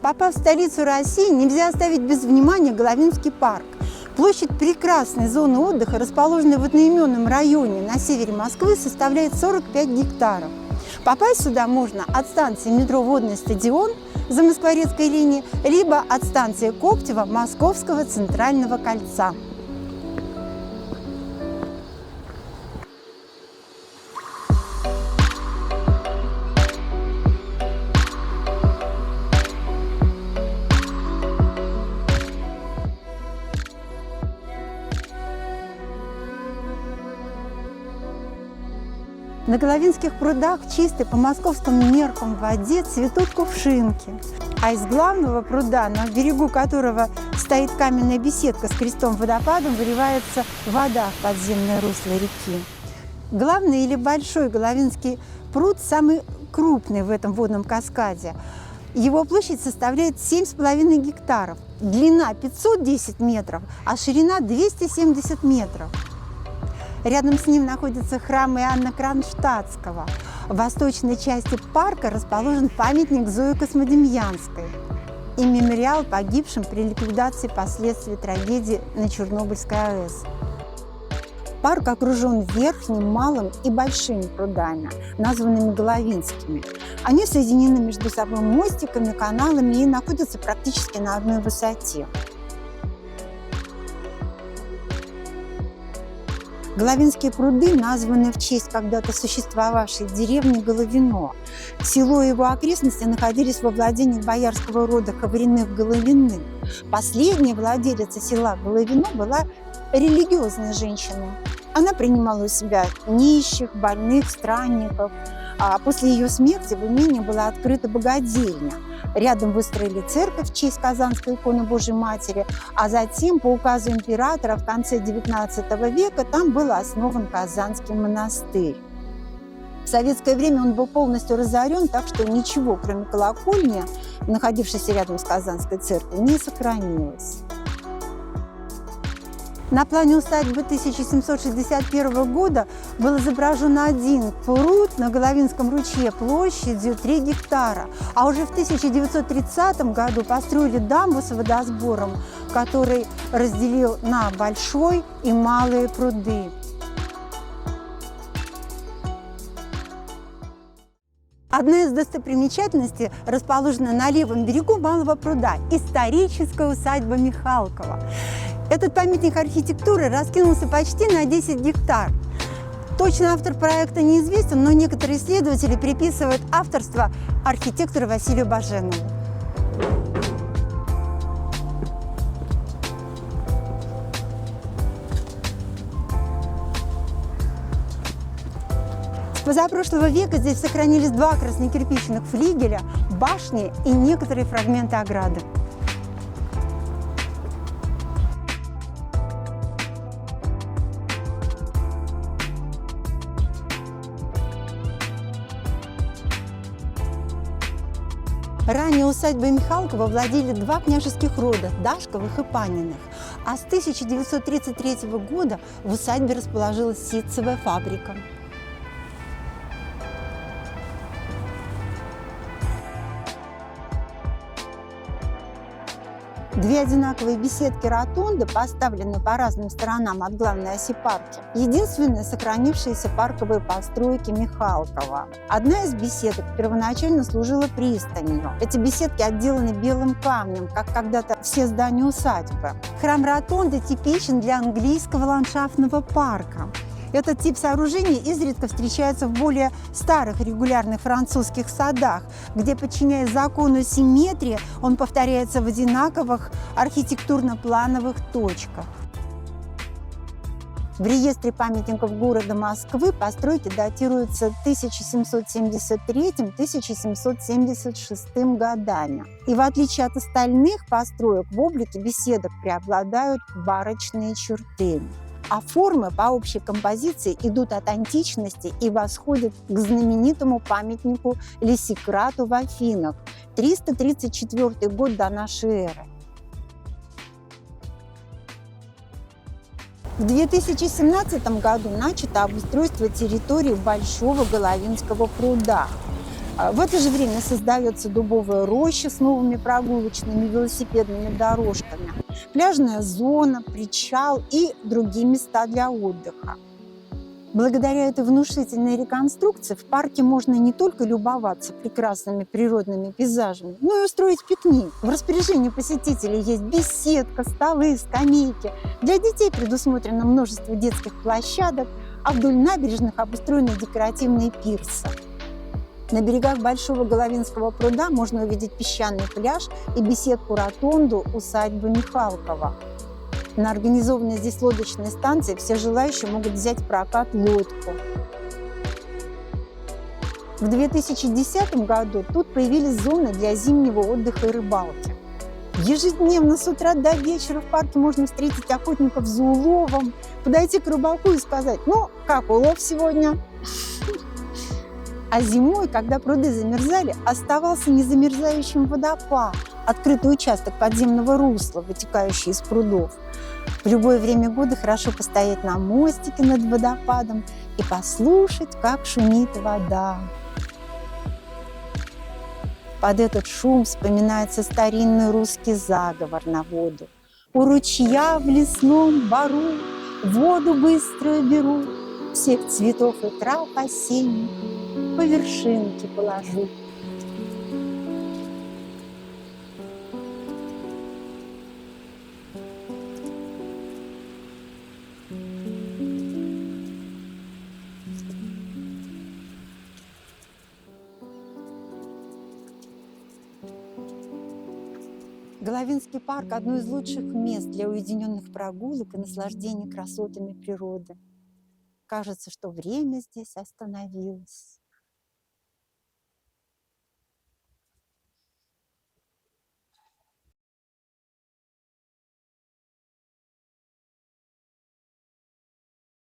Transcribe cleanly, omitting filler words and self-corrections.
Попав в столицу России, нельзя оставить без внимания Головинский парк. Площадь прекрасной зоны отдыха, расположенной в одноименном районе на севере Москвы, составляет 45 гектаров. Попасть сюда можно от станции метро «Водный стадион» Замоскворецкой линии, либо от станции Коптева Московского центрального кольца. На Головинских прудах в чистой по московским меркам воде цветут кувшинки. А из главного пруда, на берегу которого стоит каменная беседка с крестом-водопадом, выливается вода в подземное русло реки. Главный или большой Головинский пруд самый крупный в этом водном каскаде. Его площадь составляет 7,5 гектаров, длина 510 метров, а ширина 270 метров. Рядом с ним находится храм Иоанна Кронштадтского. В восточной части парка расположен памятник Зое Космодемьянской и мемориал погибшим при ликвидации последствий трагедии на Чернобыльской АЭС. Парк окружен верхним, малым и большими прудами, названными Головинскими. Они соединены между собой мостиками, каналами и находятся практически на одной высоте. Головинские пруды названы в честь когда-то существовавшей деревни Головино. Село и его окрестности находились во владении боярского рода Ковриных-Головиных. Последняя владелица села Головино была религиозной женщиной. Она принимала у себя нищих, больных, странников. А после ее смерти в имении была открыта богадельня. Рядом выстроили церковь в честь Казанской иконы Божьей Матери, а затем, по указу императора, в конце XIX века там был основан Казанский монастырь. В советское время он был полностью разорен, так что ничего, кроме колокольни, находившейся рядом с Казанской церковью, не сохранилось. На плане усадьбы 1761 года был изображен один пруд на Головинском ручье площадью 3 гектара, а уже в 1930 году построили дамбу с водосбором, который разделил на большой и малые пруды. Одна из достопримечательностей расположена на левом берегу Малого пруда – историческая усадьба Михалкова. Этот памятник архитектуры раскинулся почти на 10 гектар. Точно автор проекта неизвестен, но некоторые исследователи приписывают авторство архитектору Василию Баженову. С позапрошлого века здесь сохранились 2 краснокирпичных флигеля, башни и некоторые фрагменты ограды. Ранее усадьбой Михалкова владели 2 княжеских рода – Дашковых и Паниных. А с 1933 года в усадьбе расположилась ситцевая фабрика. Две одинаковые беседки-ротонды поставлены по разным сторонам от главной оси парка. Единственные сохранившиеся парковые постройки Михалкова. Одна из беседок первоначально служила пристанью. Эти беседки отделаны белым камнем, как когда-то все здания усадьбы. Храм-ротонды типичен для английского ландшафтного парка. Этот тип сооружений изредка встречается в более старых регулярных французских садах, где, подчиняясь закону симметрии, он повторяется в одинаковых архитектурно-плановых точках. В реестре памятников города Москвы постройки датируются 1773-1776 годами. И в отличие от остальных построек, в облике беседок преобладают барочные черты. А формы по общей композиции идут от античности и восходят к знаменитому памятнику Лисикрату в Афинах, 334 год до нашей эры. В 2017 году начато обустройство территории Большого Головинского пруда. В это же время создается дубовая роща с новыми прогулочными велосипедными дорожками, пляжная зона, причал и другие места для отдыха. Благодаря этой внушительной реконструкции в парке можно не только любоваться прекрасными природными пейзажами, но и устроить пикник. В распоряжении посетителей есть беседка, столы, скамейки. Для детей предусмотрено множество детских площадок, а вдоль набережных обустроены декоративные пирсы. На берегах Большого Головинского пруда можно увидеть песчаный пляж и беседку-ротонду усадьбы Михалкова. На организованной здесь лодочной станции все желающие могут взять в прокат лодку. В 2010 году тут появились зоны для зимнего отдыха и рыбалки. Ежедневно с утра до вечера в парке можно встретить охотников за уловом, подойти к рыбаку и сказать: «Ну, как улов сегодня?» А зимой, когда пруды замерзали, оставался незамерзающим водопад, открытый участок подземного русла, вытекающий из прудов. В любое время года хорошо постоять на мостике над водопадом и послушать, как шумит вода. Под этот шум вспоминается старинный русский заговор на воду. У ручья в лесном бору воду быструю беру, всех цветов и трав осенних по вершинке положу. Головинский парк – одно из лучших мест для уединенных прогулок и наслаждения красотами природы. Кажется, что время здесь остановилось.